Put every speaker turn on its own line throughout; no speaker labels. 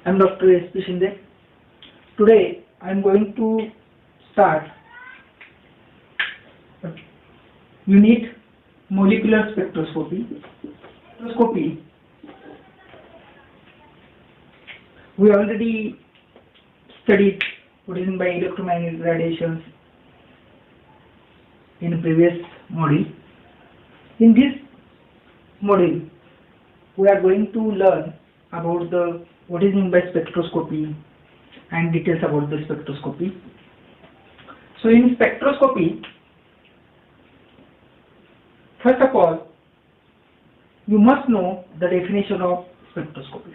I'm Dr. S.P. Shinde. Today I'm going to start unit molecular spectroscopy. Spectroscopy, we already studied what is meant by electromagnetic radiations in the previous module. In this module, we are going to learn about what is meant by spectroscopy and details about the spectroscopy. So in spectroscopy, first of all, you must know the definition of spectroscopy.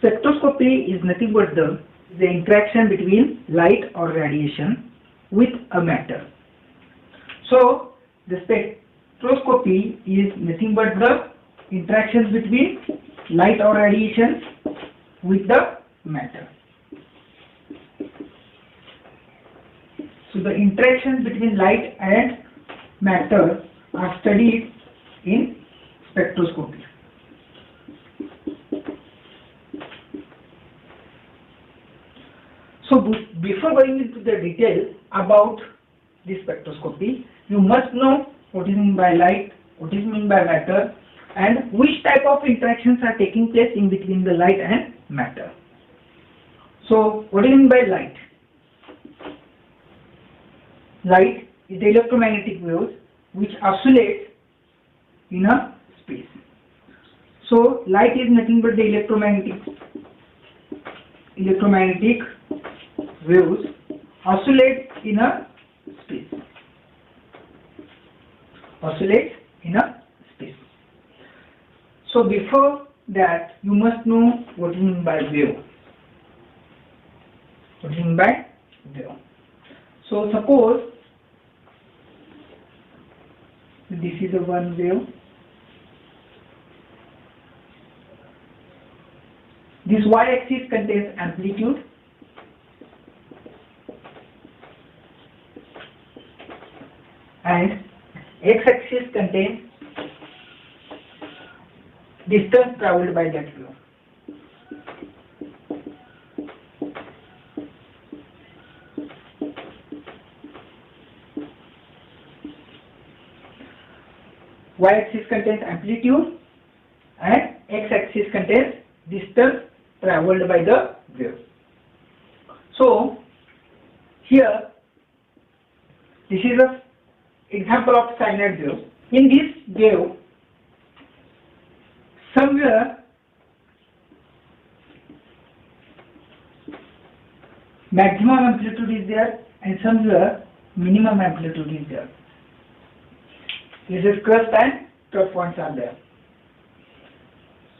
Spectroscopy is nothing but the interaction between light or radiation with a matter. So the spectroscopy is nothing but the interactions between light or radiation with the matter. So the interactions between light and matter are studied in spectroscopy. So before going into the detail about the spectroscopy, you must know what is meant by light, what is meant by matter, and which type of interactions are taking place in between the light and matter. So what is meant by light? Light is the electromagnetic waves which oscillate in a space. So light is nothing but the electromagnetic waves oscillate in a space. Oscillate in a space. So before that, you must know what is meant by wave. What is meant by wave? So suppose this is a one wave. This y-axis contains amplitude. And x-axis contains distance traveled by that wave. Y-axis contains amplitude and x-axis contains distance traveled by the wave. So here, this is an example of sinoid wave. In this wave, somewhere maximum amplitude is there and somewhere minimum amplitude is there. This is crest and trough points are there.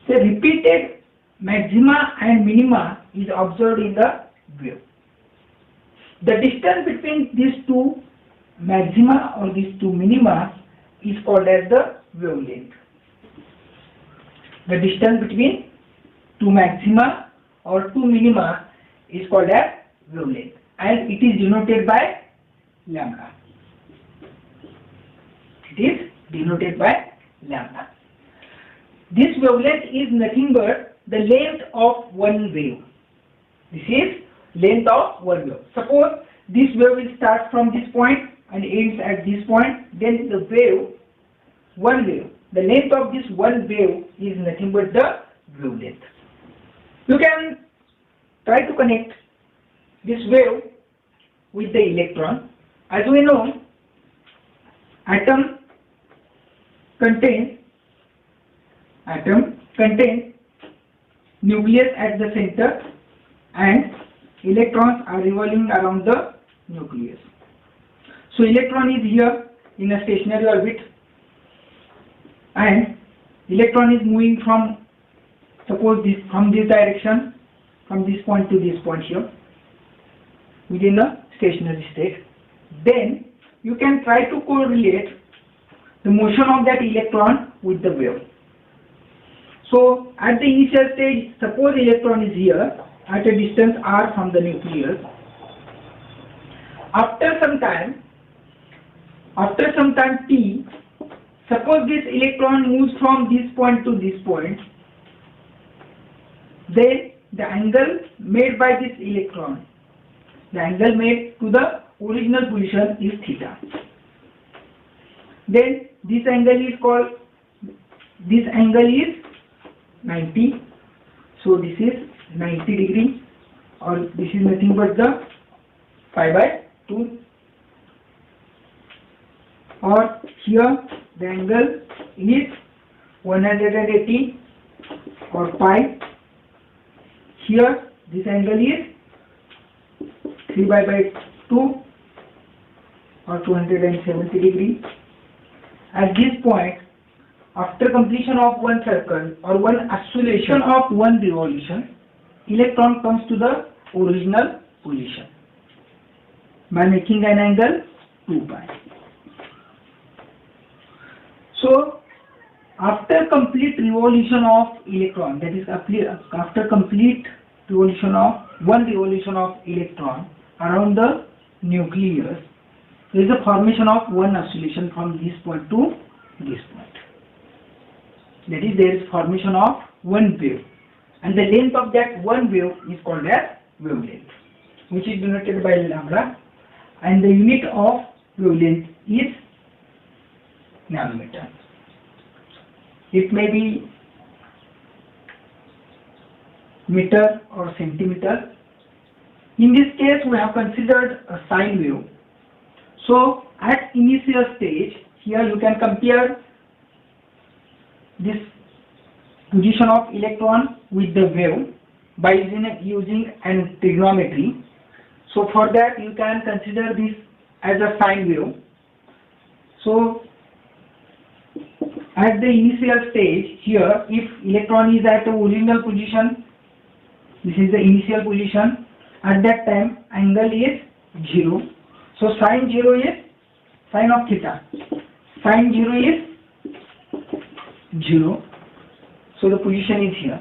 The repeated maxima and minima is observed in the wave. The distance between these two maxima or these two minima is called as the wavelength. The distance between two maxima or two minima is called as wavelength, and it is denoted by lambda. It is denoted by lambda. This wavelength is nothing but the length of one wave. This is length of one wave. Suppose this wave will start from this point and ends at this point, then the wave, one wave, the length of this one wave is nothing but the wavelength. You can try to connect this wave with the electron. As we know, atom contains nucleus at the center and electrons are revolving around the nucleus. So electron is here in a stationary orbit and electron is moving from, suppose this, from this direction, from this point to this point here within a stationary state. Then you can try to correlate the motion of that electron with the wave. So at the initial stage, suppose electron is here at a distance r from the nucleus. After some time t, suppose this electron moves from this point to this point, then the angle made by this electron, the angle made to the original position is theta. Then this angle is 90. So this is 90 degree, or this is nothing but the pi by 2. Or here the angle is 180 or pi. Here this angle is 3 pi by 2 or 270 degree. At this point, after completion of one circle or one oscillation of one revolution, electron comes to the original position by making an angle 2 pi. So after complete revolution of electron, that is after complete revolution of one revolution of electron around the nucleus, there is a formation of one oscillation from this point to this point. That is, there is formation of one wave, and the length of that one wave is called as wavelength, which is denoted by lambda, and the unit of wavelength is nanometer. It may be meter or centimeter. In this case, we have considered a sine wave. So at initial stage, here you can compare this position of electron with the wave by using an trigonometry. So for that you can consider this as a sine wave. So at the initial stage here, if electron is at the original position, this is the initial position, at that time angle is 0. So sine 0 is sine of theta. Sine 0 is 0. So the position is here.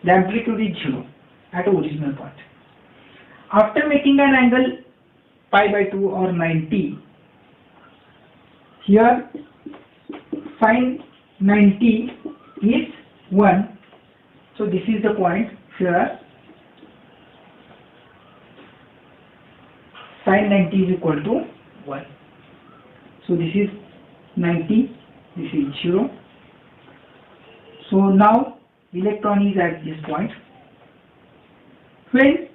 The amplitude is 0 at the original point. After making an angle pi by 2 or 90, here sine 90 is 1. So this is the point here. Sine 90 is equal to 1. So this is 90, this is 0. So now electron is at this point. When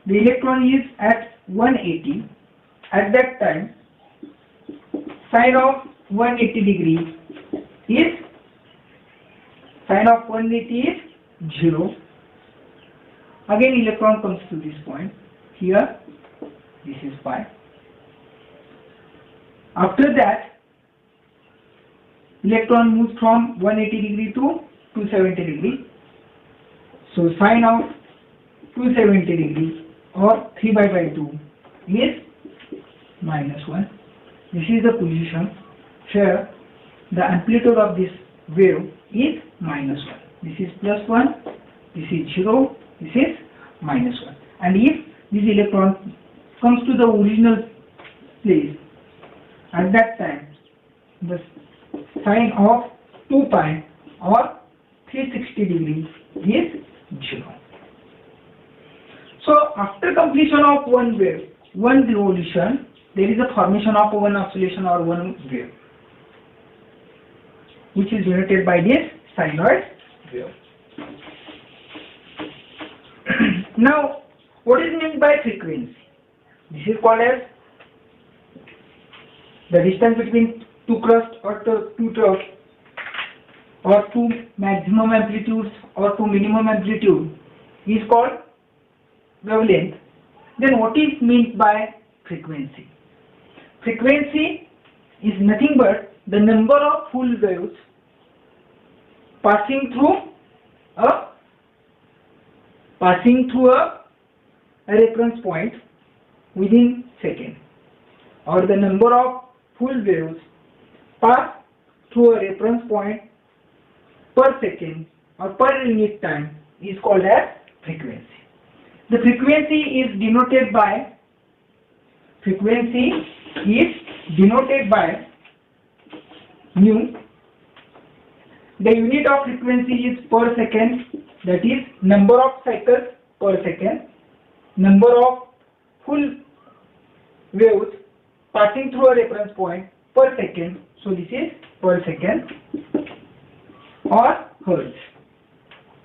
the electron is at 180, at that time sine of 180 degree is, sine of 180 is 0. Again electron comes to this point. Here this is pi. After that, electron moves from 180 degree to 270 degree. So sine of 270 degree or 3 pi by 2 is -1. This is the position where the amplitude of this wave is -1. This is +1, this is 0, this is -1. And if this electron comes to the original place, at that time the sine of 2 pi or 360 degree is 0. So after completion of one wave, one revolution, there is a formation of one oscillation or one wave, which is denoted by this sinusoid wave. Now, what is meant by frequency? This is called as the distance between two crusts or two troughs, or two maximum amplitudes or two minimum amplitude, is called wavelength. Then what is meant by frequency? Frequency is nothing but the number of full waves passing through a reference point within second, or the number of full waves pass through a reference point per second or per unit time is called as frequency. The frequency is denoted by mu. The unit of frequency is per second. that is number of cycles per second, number of full waves passing through a reference point per second. So this is per second or hertz.